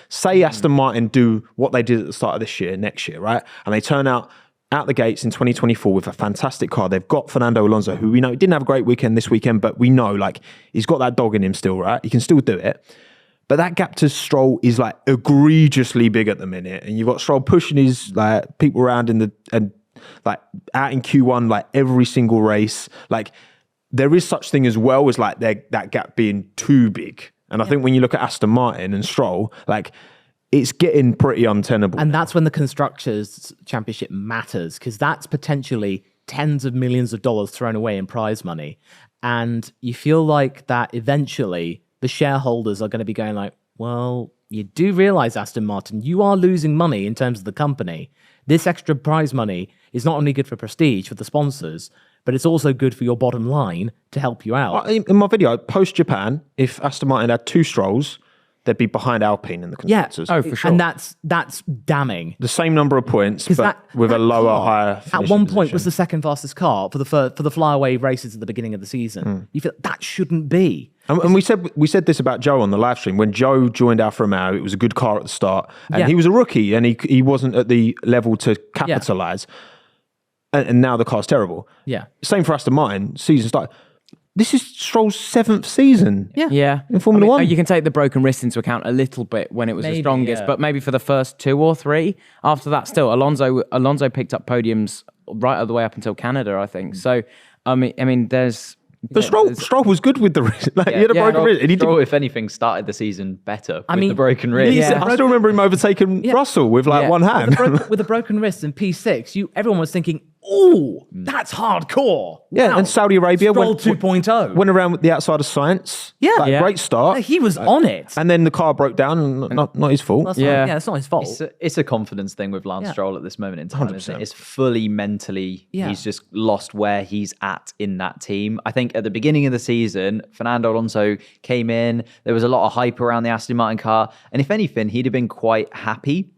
Say Aston Martin do what they did at the start of this year, next year, right? And they turn out the gates in 2024 with a fantastic car. They've got Fernando Alonso, who we know didn't have a great weekend this weekend, but we know like he's got that dog in him still, right? He can still do it. But that gap to Stroll is like egregiously big at the minute. And you've got Stroll pushing his like people around and like out in Q1, like every single race. Like there is such thing as well as like that gap being too big. And I think when you look at Aston Martin and Stroll, like it's getting pretty untenable. And that's when the Constructors' Championship matters, because that's potentially tens of millions of dollars thrown away in prize money. And you feel like that eventually the shareholders are going to be going like, well, you do realize, Aston Martin, you are losing money in terms of the company. This extra prize money is not only good for prestige, for the sponsors, but it's also good for your bottom line to help you out. In my video, post-Japan, if Aston Martin had 2 Strolls, they'd be behind Alpine in the constructors. Oh, for sure. And that's damning. The same number of points, but with a lower, higher at one point was the second fastest car for the flyaway races at the beginning of the season. You feel that shouldn't be. And we said this about Joe on the live stream. When Joe joined Alfa Romeo, it was a good car at the start, and he was a rookie, and he wasn't at the level to capitalise. And now the car's terrible. Yeah. Same for Aston Martin. Season started. This is Stroll's 7th season. Yeah. In Formula One. You can take the broken wrist into account a little bit when it was the strongest, but maybe for the first 2 or 3. After that, still, Alonso picked up podiums right all the way up until Canada, I think. So, I mean, there's... But Stroll was good with the wrist. Like, he had a broken wrist. And Stroll, if anything, started the season better with the broken wrist. I still remember him overtaking Russell with one hand. With a broken wrist in P6, everyone was thinking, oh, that's hardcore. Yeah, wow. And Saudi Arabia Stroll 2.0. went around with the outside of science. Great start. He was on it. And then the car broke down, and not his fault. That's not his fault. It's a confidence thing with Lance Stroll at this moment in time, 100%. isn't it? It's fully mentally, he's just lost where he's at in that team. I think at the beginning of the season, Fernando Alonso came in, there was a lot of hype around the Aston Martin car, and if anything, he'd have been quite happy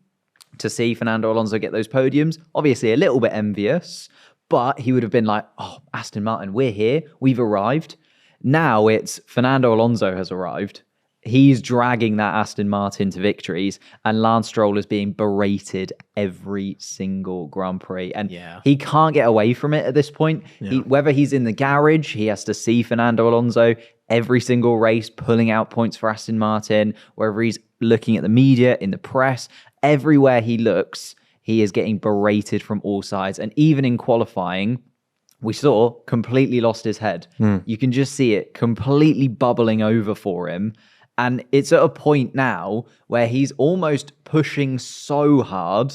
to see Fernando Alonso get those podiums. Obviously a little bit envious, but he would have been like, oh, Aston Martin, we're here, we've arrived. Now it's Fernando Alonso has arrived. He's dragging that Aston Martin to victories, and Lance Stroll is being berated every single Grand Prix. And he can't get away from it at this point. Whether he's in the garage, he has to see Fernando Alonso every single race, pulling out points for Aston Martin, wherever he's looking at the media, in the press, everywhere he looks, he is getting berated from all sides. And even in qualifying, we saw completely lost his head. You can just see it completely bubbling over for him. And it's at a point now where he's almost pushing so hard,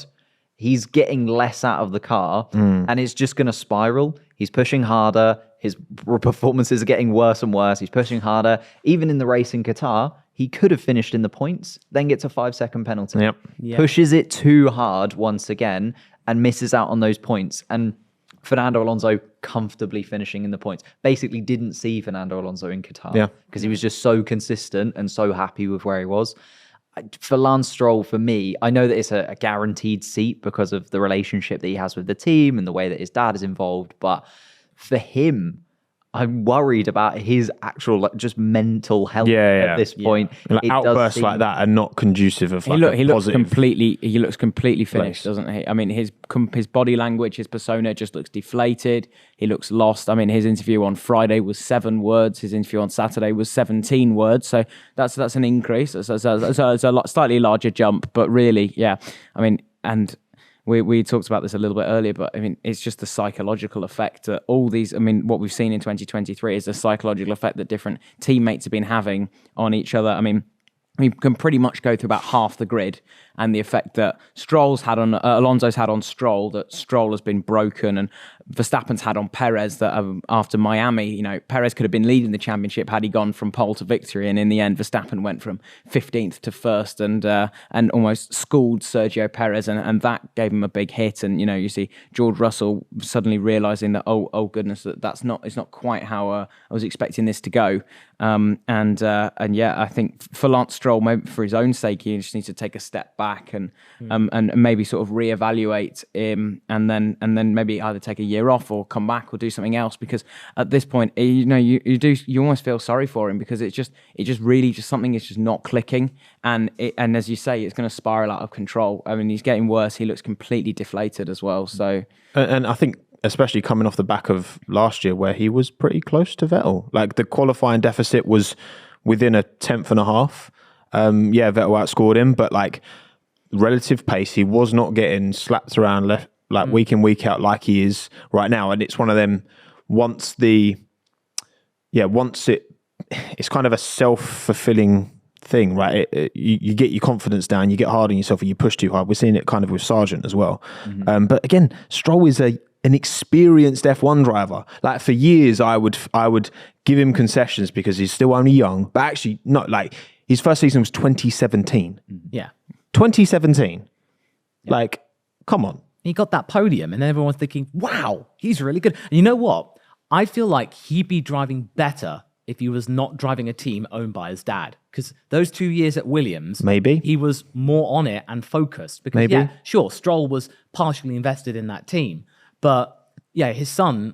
he's getting less out of the car, and it's just going to spiral. He's pushing harder. His performances are getting worse and worse. He's pushing harder. Even in the race in Qatar, he could have finished in the points, then gets a 5-second penalty. Pushes it too hard once again and misses out on those points. And Fernando Alonso comfortably finishing in the points. Basically didn't see Fernando Alonso in Qatar because he was just so consistent and so happy with where he was. For Lance Stroll, for me, I know that it's a guaranteed seat because of the relationship that he has with the team and the way that his dad is involved. But for him, I'm worried about his actual just mental health at this point. Like outbursts like that are not conducive of like he looks completely finished, doesn't he? I mean, his body language, his persona just looks deflated. He looks lost. I mean, his interview on Friday was 7 words. His interview on Saturday was 17 words. So that's an increase. It's a slightly larger jump, but really, I mean, and we talked about this a little bit earlier, but I mean, it's just the psychological effect that all these, I mean, what we've seen in 2023 is the psychological effect that different teammates have been having on each other. I mean, we can pretty much go through about half the grid, and the effect that Alonso's had on Stroll, that Stroll has been broken, and Verstappen's had on Perez, that after Miami, Perez could have been leading the championship had he gone from pole to victory, and in the end, Verstappen went from 15th to 1st and almost schooled Sergio Perez, and that gave him a big hit. And you see George Russell suddenly realizing that oh goodness, it's not quite how I was expecting this to go. And yeah, I think for Lance Stroll, maybe for his own sake, he just needs to take a step back and maybe sort of reevaluate and then maybe either take a year off or come back or do something else, because at this point, you almost feel sorry for him, because it just really something is just not clicking, and as you say, it's going to spiral out of control. I mean, he's getting worse. He looks completely deflated as well. So, and I think, especially coming off the back of last year where he was pretty close to Vettel. Like, the qualifying deficit was within a tenth and a half. Yeah, Vettel outscored him, but like relative pace, he was not getting slapped around left like week in, week out like he is right now. And it's one of them, it's kind of a self-fulfilling thing, right? You get your confidence down, you get hard on yourself, and you push too hard. We're seeing it kind of with Sargent as well. But again, Stroll is an experienced F1 driver. Like, for years, I would give him concessions because he's still only young. But actually, not like his first season was 2017. Yeah, 2017. Yeah. Like, come on. He got that podium, and then everyone's thinking, "Wow, he's really good." And you know what? I feel like he'd be driving better if he was not driving a team owned by his dad. Because those 2 years at Williams, maybe he was more on it and focused. Because maybe. Yeah, sure, Stroll was partially invested in that team. But yeah, his son,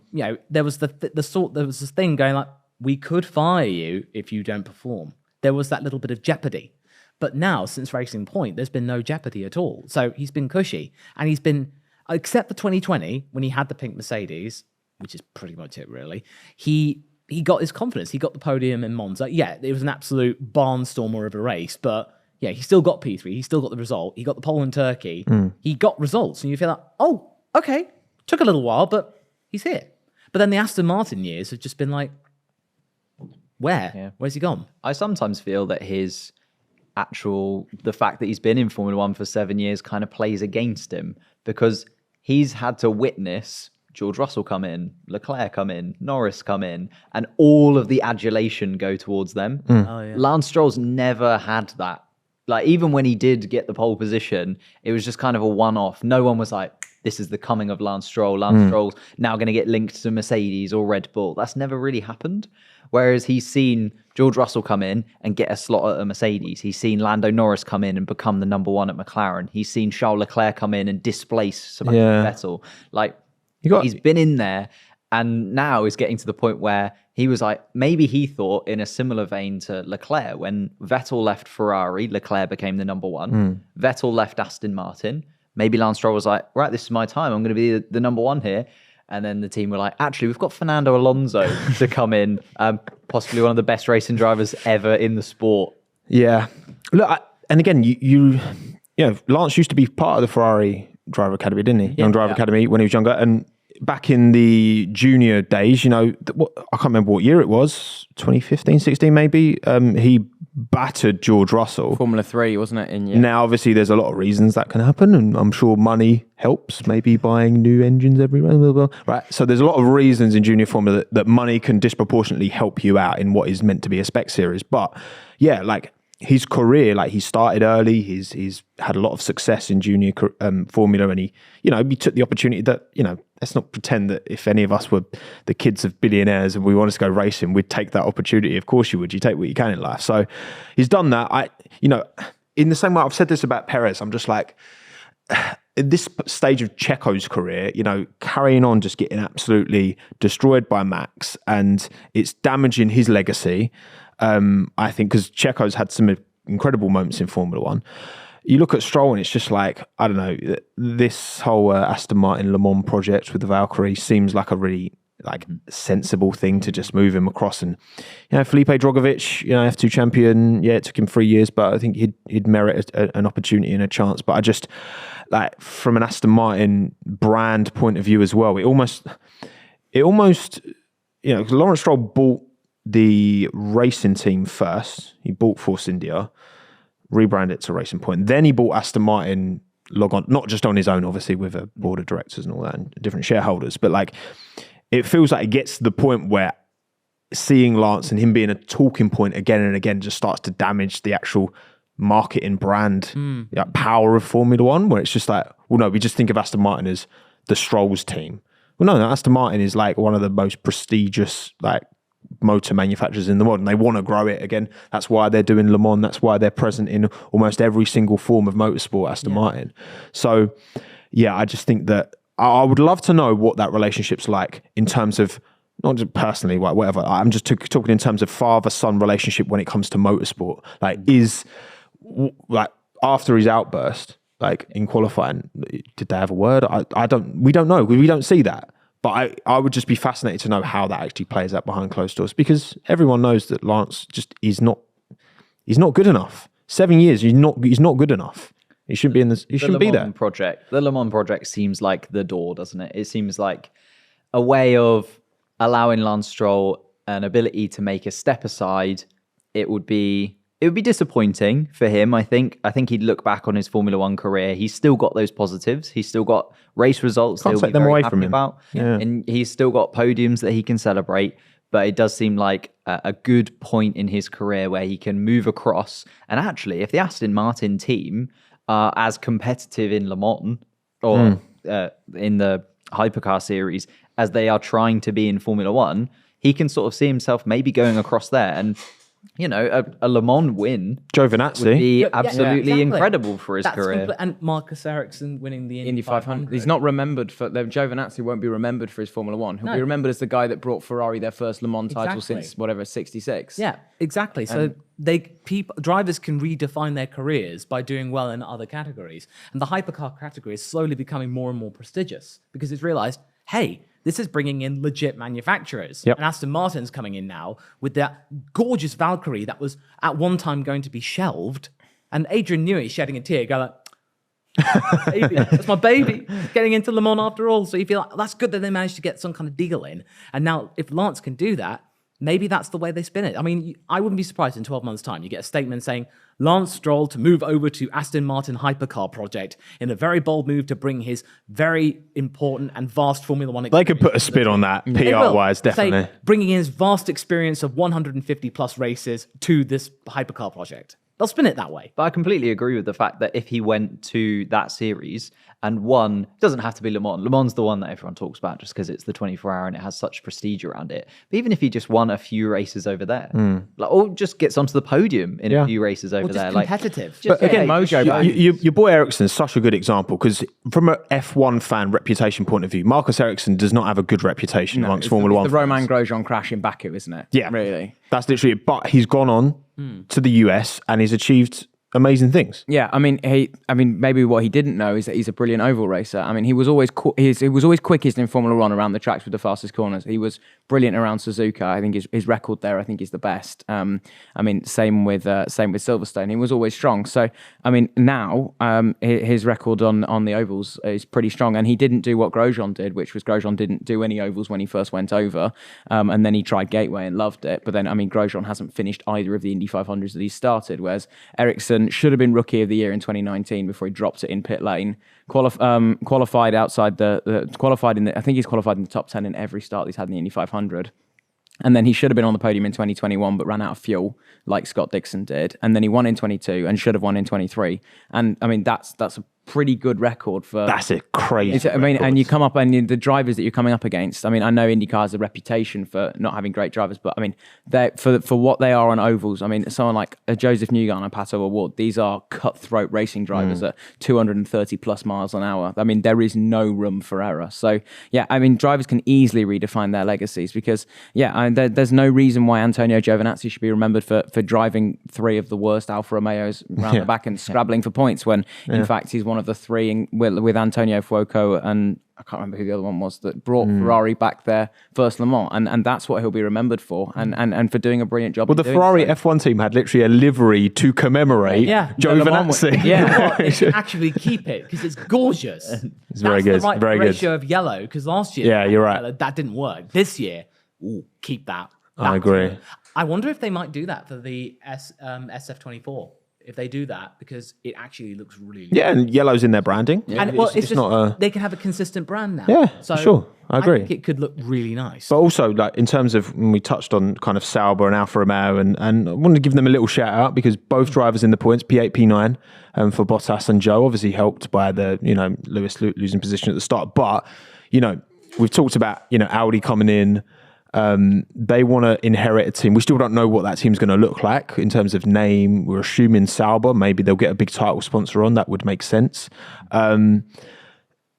there was there was this thing going like, we could fire you if you don't perform. There was that little bit of jeopardy. But now, since Racing Point, there's been no jeopardy at all. So he's been cushy. And he's been, except for 2020, when he had the pink Mercedes, which is pretty much it really, he got his confidence. He got the podium in Monza. Yeah, it was an absolute barnstormer of a race, but yeah, he still got P3. He still got the result. He got the pole in Turkey. He got results. And you feel like, oh, okay. Took a little while, but he's here. But then the Aston Martin years have just been like, where? Yeah. Where's he gone? I sometimes feel that the fact that he's been in Formula One for 7 years kind of plays against him, because he's had to witness George Russell come in, Leclerc come in, Norris come in, and all of the adulation go towards them. Oh, yeah. Lance Stroll's never had that. Like, even when he did get the pole position, it was just kind of a one-off. No one was like, this is the coming of Lance Stroll. Lance Stroll's now going to get linked to Mercedes or Red Bull. That's never really happened. Whereas he's seen George Russell come in and get a slot at a Mercedes. He's seen Lando Norris come in and become the number one at McLaren. He's seen Charles Leclerc come in and displace Sebastian Vettel. Like, he's been in there, and now is getting to the point where he was like, maybe he thought in a similar vein to Leclerc, when Vettel left Ferrari, Leclerc became the number one. Vettel left Aston Martin. Maybe Lance Stroll was like, right, this is my time. I'm going to be the number one here. And then the team were like, actually, we've got Fernando Alonso to come in, possibly one of the best racing drivers ever in the sport. Yeah. Look, and again, Lance used to be part of the Ferrari driver academy, didn't he? Young driver academy when he was younger. And back in the junior days, I can't remember what year it was, 2015, 16 maybe. He battered George Russell. Formula 3, wasn't it? Now, obviously, there's a lot of reasons that can happen, and I'm sure money helps, maybe buying new engines every round, blah, blah, blah. Right? So there's a lot of reasons in junior formula that money can disproportionately help you out in what is meant to be a spec series. But yeah, like, his career, like, he started early. He's had a lot of success in junior formula, and he took the opportunity that, let's not pretend that if any of us were the kids of billionaires and we wanted to go racing, we'd take that opportunity. Of course you would. You take what you can in life. So he's done that. In the same way I've said this about Perez, I'm just like, at this stage of Checo's career, carrying on, just getting absolutely destroyed by Max, and it's damaging his legacy. I think, because Checo's had some incredible moments in Formula One. You look at Stroll and it's just like, I don't know, this whole Aston Martin Le Mans project with the Valkyrie seems like a really sensible thing to just move him across. And, Felipe Drogovic, F2 champion, it took him 3 years, but I think he'd merit an opportunity and a chance. But I just, from an Aston Martin brand point of view as well, it almost, Lawrence Stroll bought the racing team first. He bought Force India, rebranded it to Racing Point. Then he bought Aston Martin, not just on his own, obviously, with a board of directors and all that, and different shareholders. But it feels like it gets to the point where seeing Lance and him being a talking point again and again just starts to damage the actual marketing brand power of Formula One, where it's just like, well, no, we just think of Aston Martin as the Strolls team. Well, no, Aston Martin is one of the most prestigious motor manufacturers in the world, and they want to grow it again. That's why they're doing Le Mans. That's why they're present in almost every single form of motorsport, Aston Martin. So, yeah, I just think that I would love to know what that relationship's like in terms of, not just personally, whatever. I'm just talking in terms of father-son relationship when it comes to motorsport. Like, after his outburst, like in qualifying, did they have a word? We don't know. We don't see that. But I would just be fascinated to know how that actually plays out behind closed doors, because everyone knows that Lance just he's not good enough. 7 years, he's not good enough. He shouldn't be in this. He shouldn't be there. The Le Mans project seems like the door, doesn't it? It seems like a way of allowing Lance Stroll an ability to make a step aside. It would be disappointing for him. I think he'd look back on his Formula One career. He's still got those positives. He's still got race results. Can't take them away from him. About. Yeah. And he's still got podiums that he can celebrate. But it does seem like a good point in his career where he can move across. And actually, if the Aston Martin team are as competitive in Le Mans or in the hypercar series as they are trying to be in Formula One, he can sort of see himself maybe going across there. And you know, a Le Mans win Giovinazzi would be absolutely incredible for his career. And Marcus Ericsson winning the Indy 500. He's not remembered for... Giovinazzi won't be remembered for his Formula One. He'll be remembered as the guy that brought Ferrari their first Le Mans title since, 66. Yeah, exactly. So drivers can redefine their careers by doing well in other categories. And the hypercar category is slowly becoming more and more prestigious because it's realized, hey, this is bringing in legit manufacturers. Yep. And Aston Martin's coming in now with that gorgeous Valkyrie that was at one time going to be shelved. And Adrian Newey shedding a tear, going like, baby, that's my baby, getting into Le Mans after all. So you feel like that's good that they managed to get some kind of deal in. And now if Lance can do that, maybe that's the way they spin it. I mean, I wouldn't be surprised in 12 months' time you get a statement saying Lance Stroll to move over to Aston Martin hypercar project in a very bold move to bring his very important and vast Formula One experience. They could put a spin on that, PR-wise, definitely. Say, bringing in his vast experience of 150 plus races to this hypercar project. They'll spin it that way. But I completely agree with the fact that if he went to that series and won, it doesn't have to be Le Mans. Le Mans the one that everyone talks about just because it's the 24-hour and it has such prestige around it. But even if he just won a few races over there, or just gets onto the podium in a few races over there. Competitive. But again, Mojo, your boy Ericsson is such a good example because from an F1 fan reputation point of view, Marcus Ericsson does not have a good reputation amongst Formula One. The Romain Grosjean crash in Baku, isn't it? Yeah. Really. That's literally it. But he's gone on to the US and he's achieved amazing things. Yeah, I mean, maybe what he didn't know is that he's a brilliant oval racer. I mean, he was always quickest in Formula One around the tracks with the fastest corners. He was brilliant around Suzuka. I think his record there, I think, is the best. I mean, same with Silverstone. He was always strong. So, I mean, now his record on the ovals is pretty strong. And he didn't do what Grosjean did, which was Grosjean didn't do any ovals when he first went over, and then he tried Gateway and loved it. But then, I mean, Grosjean hasn't finished either of the Indy 500s that he started, whereas Ericsson should have been Rookie of the Year in 2019 before he dropped it in pit lane. Qualified outside I think he's qualified in the top 10 in every start he's had in the Indy 500. And then he should have been on the podium in 2021, but ran out of fuel, like Scott Dixon did. And then he won in 22 and should have won in 23. And I mean, that's a pretty good record for... That's a crazy I mean, and you come up and the drivers that you're coming up against, I mean, I know IndyCar has a reputation for not having great drivers, but I mean, for what they are on ovals, I mean, someone like Joseph Newgarden and Pato O'Ward, these are cutthroat racing drivers at 230 plus miles an hour. I mean, there is no room for error. So, yeah, I mean, drivers can easily redefine their legacies because, there's no reason why Antonio Giovinazzi should be remembered for driving three of the worst Alfa Romeos around the back and scrabbling for points when, in fact, he's one of the three with Antonio Fuoco and I can't remember who the other one was that brought Ferrari back their first Le Mans, and that's what he'll be remembered for, and for doing a brilliant job. Well, the Ferrari F1 team had literally a livery to commemorate Giovinazzi. Yeah, they should actually keep it because it's gorgeous. It's very good. The right very ratio good. of yellow because last year, you're right. That didn't work. This year, keep that. I agree. I wonder if they might do that for the SF24. If they do that, because it actually looks really good. And yellow's in their branding. Yeah. And it's just not they can have a consistent brand now. Yeah, so sure. I agree. I think it could look really nice. But also, like in terms of when we touched on kind of Sauber and Alfa Romeo, and I wanted to give them a little shout out because both drivers in the points, P8, P9, for Bottas and Joe, obviously helped by the Lewis losing position at the start. But we've talked about Audi coming in. They want to inherit a team. We still don't know what that team's going to look like in terms of name. We're assuming Sauber. Maybe they'll get a big title sponsor on. That would make sense.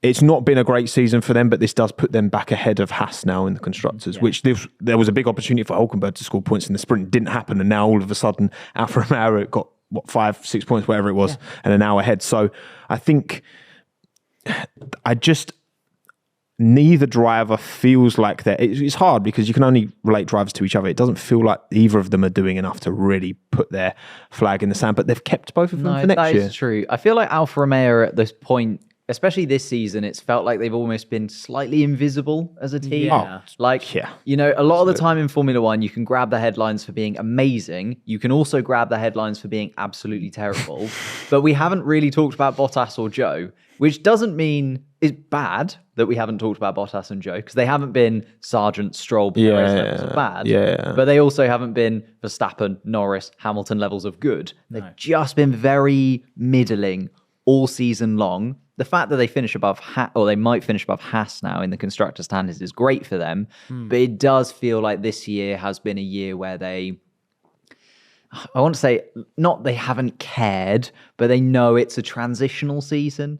It's not been a great season for them, but this does put them back ahead of Haas now in the constructors, which there was a big opportunity for Hulkenberg to score points in the sprint. It didn't happen. And now all of a sudden, Alfa Romeo got 5-6 points, whatever it was, and are now ahead. So I think neither driver feels like that. It's hard because you can only relate drivers to each other. It doesn't feel like either of them are doing enough to really put their flag in the sand, but they've kept both of them for next year. That is true. I feel like Alfa Romeo at this point, especially this season, it's felt like they've almost been slightly invisible as a team. Yeah. A lot of the time in Formula One, you can grab the headlines for being amazing. You can also grab the headlines for being absolutely terrible. But we haven't really talked about Bottas or Joe, which doesn't mean it's bad that we haven't talked about Bottas and Joe, because they haven't been Sargent, Stroll, Perez levels of bad. Yeah. But they also haven't been Verstappen, Norris, Hamilton levels of good. They've just been very middling all season long. The fact that they finish above they might finish above Haas now in the constructor standings is great for them. But it does feel like this year has been a year where I want to say, not they haven't cared, but they know it's a transitional season.